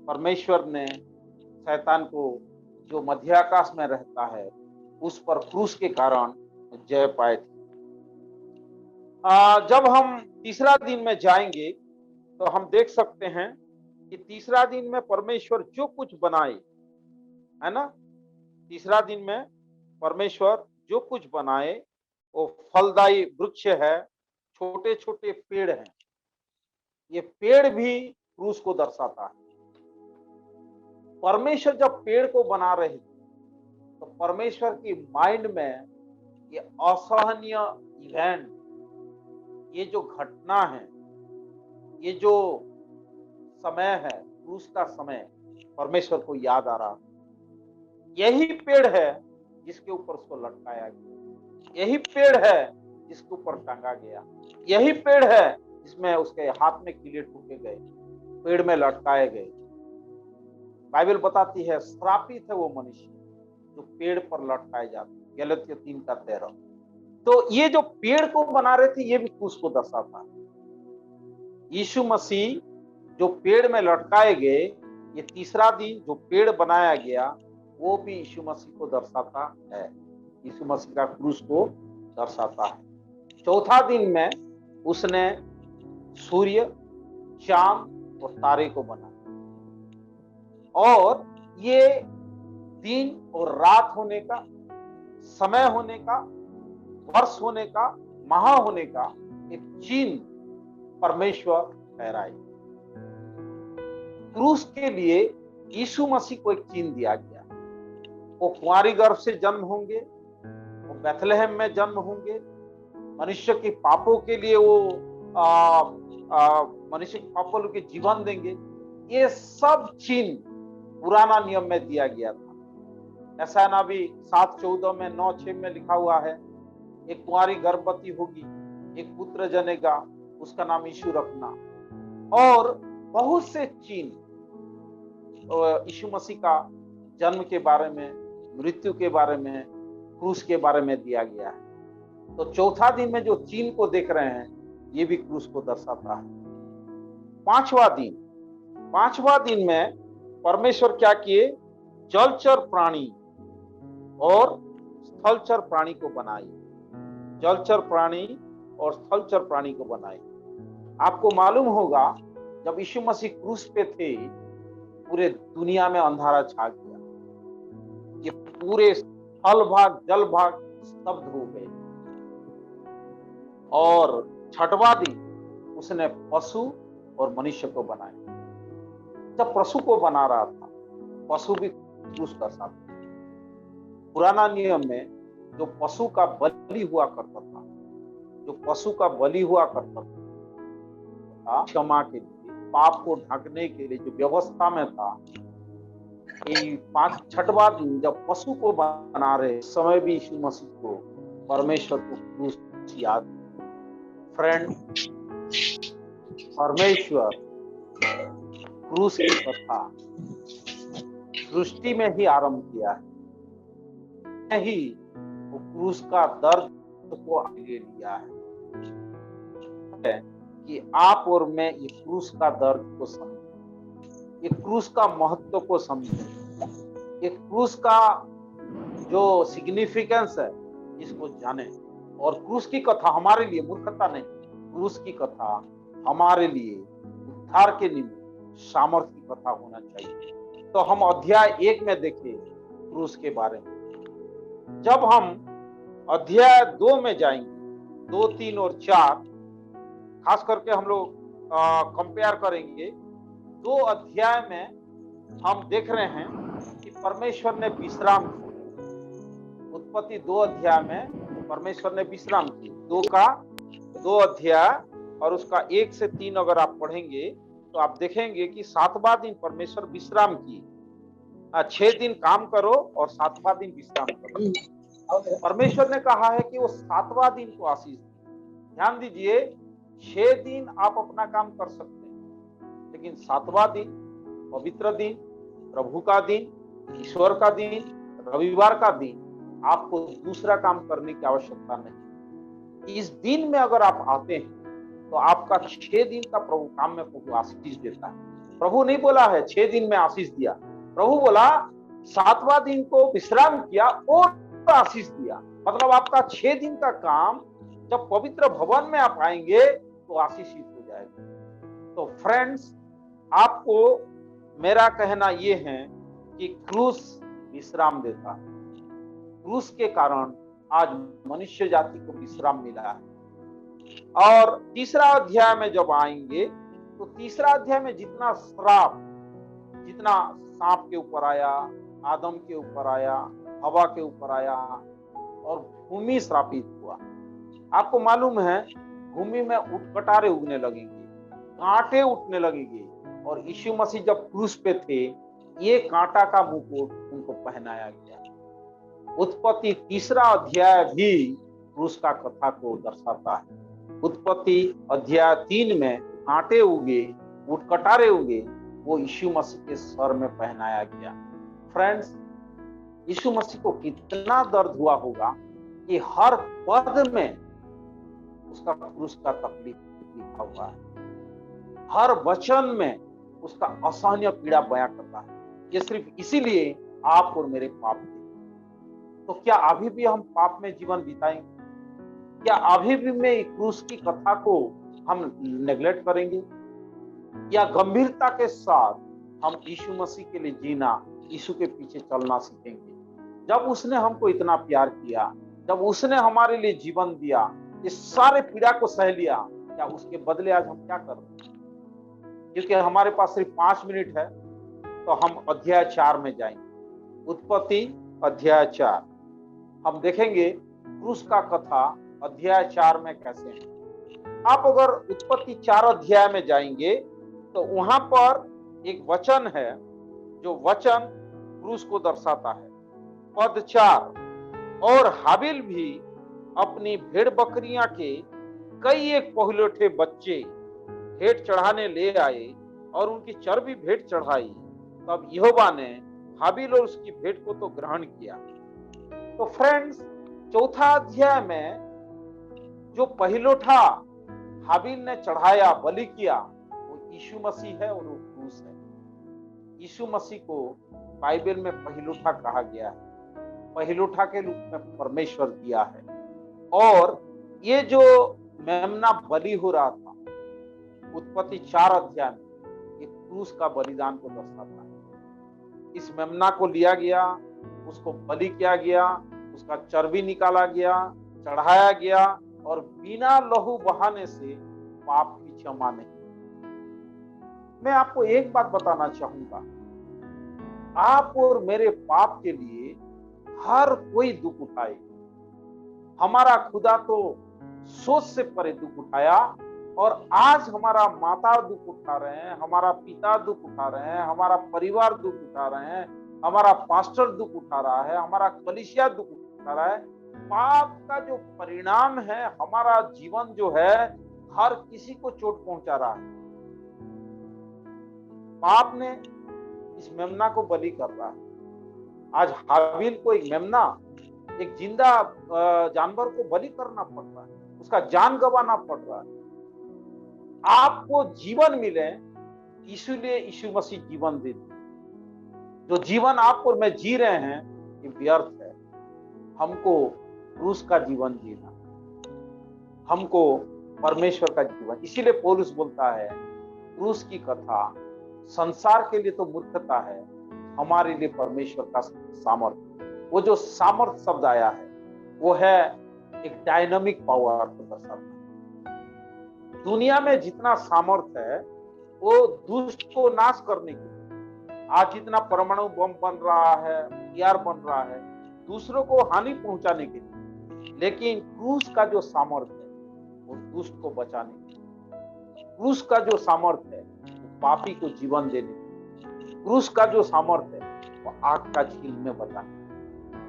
परमेश्वर ने शैतान को, जो मध्य आकाश में रहता है, उस पर क्रूस के कारण जय पाए थे। जब हम तीसरा दिन में जाएंगे तो हम देख सकते हैं कि तीसरा दिन में परमेश्वर जो कुछ बनाए, है ना, तीसरा दिन में परमेश्वर जो कुछ बनाए वो फलदायी वृक्ष है, छोटे छोटे पेड़ हैं। ये पेड़ भी क्रूस को दर्शाता है। परमेश्वर जब पेड़ को बना रहे थे तो तो परमेश्वर की माइंड में ये असहनीय इवेंट, ये जो घटना है, ये जो समय है, क्रूस का समय, परमेश्वर को याद आ रहा। यही पेड़ है जिसके ऊपर उसको लटकाया गया, यही पेड़ है जिसके ऊपर टांगा गया, यही पेड़ है जिसमें उसके हाथ में कीड़े ठूके गए, पेड़ में लटकाए गए। बाइबल बताती है श्रापित है वो मनुष्य जो पेड़ पर लटकाए जाते, गलातियों 3:13। तो ये जो पेड़ को बना रहे थे ये भी क्रूस को दर्शाता है। यीशु मसीह जो पेड़ में लटकाए गए, ये तीसरा दिन जो पेड़ बनाया गया वो भी यीशु मसीह को दर्शाता है, यीशु मसीह का क्रूस को दर्शाता है। चौथा दिन में उसने सूर्य, चांद और तारे को बनाया, और ये दिन और रात होने का, समय होने का, वर्ष होने का, माह होने का एक चिन्ह परमेश्वर ठहराए। क्रूस के लिए यीशु मसीह को एक चिन्ह दिया गया। वो कुंवारी गर्भ से जन्म होंगे, वो बैथलेहम में जन्म होंगे, मनुष्य के पापों के लिए वो मनुष्य के पापों के जीवन देंगे। ये सब चिन्ह पुराना नियम में दिया गया था। ऐसा ना भी 7:14 में 9:6 में लिखा हुआ है, एक कुंवारी गर्भवती होगी, एक पुत्र जनेगा, उसका नाम यीशु रखना। और बहुत से चिन्ह यीशु मसीह का जन्म के बारे में, मृत्यु के बारे में, क्रूस के बारे में दिया गया है। तो चौथा दिन में जो चिन्ह को देख रहे हैं ये भी क्रूस को दर्शाता है। पांचवा दिन में परमेश्वर क्या किए, जलचर प्राणी और स्थलचर प्राणी को बनाए, जलचर प्राणी और स्थलचर प्राणी को बनाए। आपको मालूम होगा जब यीशु मसीह क्रूस पे थे पूरे दुनिया में अंधारा छा गया, ये पूरे स्थल भाग जल भाग स्तब्ध हो गए। और छठवां दिन उसने पशु और मनुष्य को बनाया। जब पशु को बना रहा था, पशु भी क्रूस का साथ। पुराना नियम में जो पशु का बलि हुआ करता था, जो पशु का बलि हुआ करता था क्षमा के लिए, पाप को ढकने के लिए जो व्यवस्था में था, छठवां दिन जब पशु को बना रहे समय भी यीशु मसीह को परमेश्वर को क्रूस याद। फ्रेंड, परमेश्वर क्रूस की कथा सृष्टि में ही आरंभ किया है, ही वो क्रूस का दर्द को आगे लिया है कि आप और मैं ये क्रूस का दर्द को समझें, ये क्रूस का महत्व को समझें, ये क्रूस का जो सिग्निफिकेंस है इसको जाने। और क्रूस की कथा हमारे लिए मूर्खता नहीं, क्रूस की कथा हमारे लिए उद्धार के निमित्त सामर्थ्य की कथा होना चाहिए। तो हम अध्याय 1 में देखें क्रूस के बारे में। जब हम अध्याय 2 में जाएंगे, 2, 3 और 4 खास करके हम लोग कंपेयर करेंगे। 2 अध्याय में हम देख रहे हैं कि परमेश्वर ने विश्राम किया। उत्पत्ति 2 अध्याय में परमेश्वर ने विश्राम की। 2 अध्याय और उसका 1 से 3 अगर आप पढ़ेंगे तो आप देखेंगे कि 7वां दिन परमेश्वर विश्राम की। 6 दिन काम करो और 7वां दिन विश्राम करो। परमेश्वर ने कहा है कि वो 7वां दिन को आशीष दे। ध्यान दीजिए, 6 दिन आप अपना काम कर सकते हैं, लेकिन 7वां दिन पवित्र दिन, प्रभु का दिन, ईश्वर का दिन, रविवार का दिन, आपको दूसरा काम करने की आवश्यकता नहीं। इस दिन में अगर आप आते हैं तो आपका 6 दिन का प्रभु काम में प्रभु आशीष देता है। प्रभु नहीं बोला है 6 दिन में आशीष दिया, प्रभु बोला 7वां दिन को विश्राम किया और आशीष दिया। मतलब आपका 6 दिन का काम जब पवित्र भवन में आप आएंगे तो आशीषित हो जाएगा। तो फ्रेंड्स, आपको मेरा कहना यह है कि क्रूस विश्राम देता है। क्रूस के कारण आज मनुष्य जाति को विश्राम मिला है। और तीसरा अध्याय में जब आएंगे तो तीसरा अध्याय में जितना श्राप, जितना सांप के ऊपर आया, आदम के ऊपर आया, हवा के ऊपर आया और भूमि श्रापित हुआ। आपको मालूम है भूमि में उटकटारे उगने लगेंगे, कांटे उठने लगेंगे, और यीशु मसीह जब क्रूस पे थे ये कांटा का मुकुट उनको पहनाया गया। उत्पत्ति 3 अध्याय भी क्रूस का कथा को दर्शाता है। उत्पत्ति अध्याय 3 में कांटे उगे, उटकटारे उगे, वो यीशु मसीह के सर में पहनाया गया। फ्रेंड्स, यीशु मसीह को कितना दर्द हुआ होगा कि हर पद में उसका क्रूस का तकलीफ लिखा हुआ है, हर वचन में उसका असहनीय पीड़ा बयां करता है। ये सिर्फ इसीलिए आप और मेरे पाप थे। तो क्या अभी भी हम पाप में जीवन बिताएंगे? क्या अभी भी में क्रूस की कथा को हम नेग्लेक्ट करेंगे, या गंभीरता के साथ हम यीशु मसीह के लिए जीना, यीशु के पीछे चलना सीखेंगे? जब उसने हमको इतना प्यार किया, जब उसने हमारे लिए जीवन दिया, इस सारे पीड़ा को सह लिया, क्या उसके बदले आज हम क्या कर रहे हैं? क्योंकि हमारे पास सिर्फ 5 मिनट है, तो हम अध्याय 4 में जाएंगे। उत्पत्ति अध्याय 4 हम देखेंगे क्रूस का कथा अध्याय 4 में कैसे है। आप अगर उत्पत्ति 4 अध्याय में जाएंगे तो वहां पर एक वचन है जो वचन क्रूस को दर्शाता है। पद 4, और हाबिल भी अपनी भेड़ बकरियां के कई एक पहलौठे बच्चे भेंट चढ़ाने ले आए और उनकी चर्बी भेंट चढ़ाई। तब यहोवा ने हाबिल और उसकी भेंट को तो ग्रहण किया। तो फ्रेंड्स, 4 अध्याय में जो पहलौठा हाबिल ने चढ़ाया, बलि किया, वो यीशु मसीह है और वो क्रूस है। यीशु मसीह को बाइबल में पहलौठा कहा गया है, पहलौठा के रूप में परमेश्वर दिया है। और ये जो मेमना बलि हो रहा था उत्पत्ति 4 अध्याय में, ये क्रूस का बलिदान को दर्शाता है। इस मेमना को लिया गया, उसको बलि किया गया, उसका चर्बी निकाला गया, चढ़ाया गया, और बिना लहू बहाने से पाप की क्षमा नहीं। मैं आपको एक बात बताना चाहूंगा, आप और मेरे पाप के लिए हर कोई दुख उठाए। हमारा खुदा तो सोच से परे दुख उठाया, और आज हमारा माता दुख उठा रहे हैं, हमारा पिता दुख उठा रहे हैं, हमारा परिवार दुख उठा रहे हैं, हमारा पास्टर दुख उठा रहा है, हमारा कलीसिया दुख उठा रहा है। पाप का जो परिणाम है, हमारा जीवन जो है हर किसी को चोट पहुंचा रहा है। पाप ने इस मेमना को बलि कर रहा है। आज हाबिल को एक मेमना, एक जिंदा जानवर को बलि करना पड़ रहा है, उसका जान गंवाना पड़ रहा है। आपको जीवन मिले, इसलिए यीशु मसीह जीवन दे दिया। जो जीवन आप और मैं जी रहे हैं ये व्यर्थ है। हमको क्रूस का जीवन जीना, हमको परमेश्वर का जीवन। इसीलिए पौलुस बोलता है क्रूस की कथा संसार के लिए तो मूर्खता है, हमारे लिए परमेश्वर का सामर्थ्य। वो जो सामर्थ्य शब्द आया है वो है एक डायनामिक पावर को दर्शाता है। दुनिया में जितना सामर्थ्य है वो दुष्ट को नाश करने के लिए, आज जितना परमाणु बम बन रहा है, हथियार बन रहा है दूसरों को हानि पहुंचाने के लिए, लेकिन क्रूस का जो सामर्थ्य है वो दुष्ट को बचाने के लिए। क्रूस का जो सामर्थ्य है वो पापी को जीवन देने के लिए। क्रूस का जो सामर्थ्य है वो आग का झील में बचाने के लिए।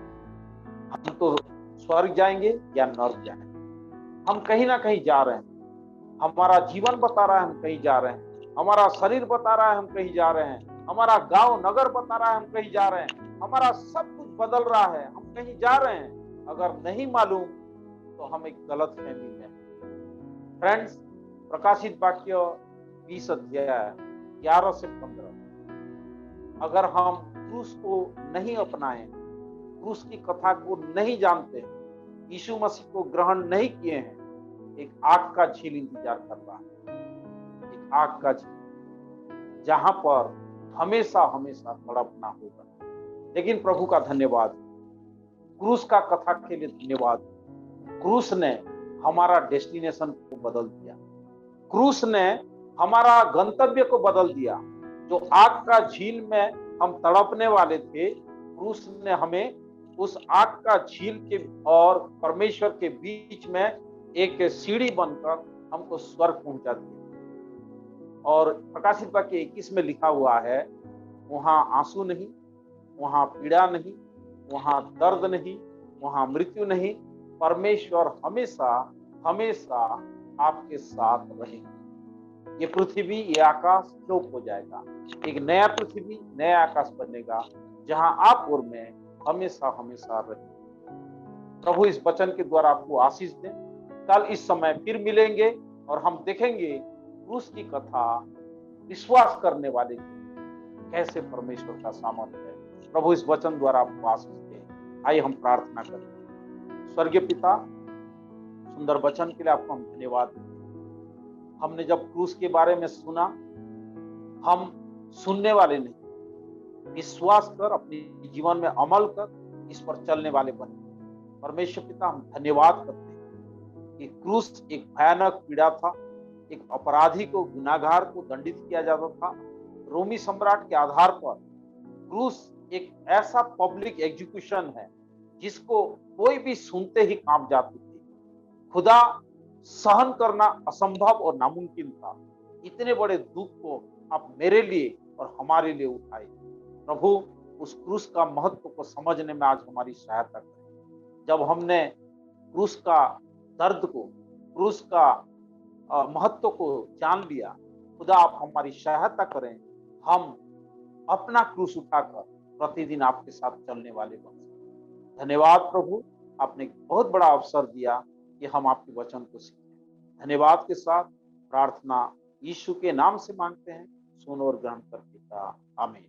हम तो स्वर्ग जाएंगे या नर्क जाएंगे, हम कहीं ना कहीं जा रहे हैं। हमारा जीवन बता रहा है हम कहीं जा रहे हैं, हमारा शरीर बता रहा है हम कहीं जा रहे हैं, हमारा गांव नगर बता रहा है हम कहीं जा रहे हैं, हमारा सब कुछ बदल रहा है, हम कहीं जा रहे हैं। अगर नहीं मालूम तो हम एक गलत फहमी में। फ्रेंड्स, प्रकाशित वाक्य 20 अध्याय 11 से 15, अगर हम क्रूस को नहीं अपनाएं, क्रूस की कथा को नहीं जानते, यीशु मसीह को ग्रहण नहीं किए हैं, एक आग का झील इंतजार कर रहा है। एक आग का झील जहां पर हमेशा हमेशा तड़पना होगा। लेकिन प्रभु का धन्यवाद, क्रूस का कथा के लिए धन्यवाद। क्रूस ने हमारा डेस्टिनेशन को बदल दिया, क्रूस ने हमारा गंतव्य को बदल दिया। जो आग का झील में हम तड़पने वाले थे, क्रूस ने हमें उस आग का झील के और परमेश्वर के बीच में एक सीढ़ी बनकर हमको स्वर्ग पहुंचाती है। और प्रकाशित वाक्य 21 में लिखा हुआ है, वहां आंसू नहीं, वहां पीड़ा नहीं, वहां दर्द नहीं, वहां मृत्यु नहीं, परमेश्वर हमेशा हमेशा आपके साथ रहेगा। ये पृथ्वी, ये आकाश लोप हो जाएगा, एक नया पृथ्वी, नया आकाश बनेगा जहां आप और मैं हमेशा हमेशा रहेंगे। प्रभु इस वचन के द्वारा आपको आशीष दे। कल इस समय फिर मिलेंगे और हम देखेंगे क्रूस की कथा विश्वास करने वाले कैसे परमेश्वर का सामर्थ्य है। प्रभु इस वचन द्वारा आपको आशीष दे। आइए हम प्रार्थना करें। स्वर्गीय पिता, सुंदर वचन के लिए आपको हम धन्यवाद देते हैं। हमने जब क्रूस के बारे में सुना, हम सुनने वाले नहीं, विश्वास कर अपने जीवन में अमल कर इस पर चलने वाले बने। परमेश्वर पिता, हम धन्यवाद करते हैं कि क्रूस एक भयानक पीड़ा था, एक अपराधी को, गुनाहगार को दंडित किया जाता था। रोमी सम्राट के आधार पर क्रूस एक ऐसा पब्लिक एग्जीक्यूशन है जिसको कोई भी सुनते ही कांप जाती थी। खुदा, सहन करना असंभव और नामुमकिन था। इतने बड़े दुख को आप मेरे लिए और हमारे लिए उठाए। प्रभु, उस क्रूस का महत्व को समझने में आज हमारी सहायता करें। जब हमने क्रूस का दर्द को, क्रूस का महत्व को जान लिया, खुदा आप हमारी सहायता करें, हम अपना क्रूस उठाकर प्रतिदिन आपके साथ चलने वाले बन सकें। धन्यवाद प्रभु, आपने एक बहुत बड़ा अवसर दिया कि हम आपके वचन को सीखें। धन्यवाद के साथ प्रार्थना यीशु के नाम से मांगते हैं, सुनो और ग्रहण करके। आमीन।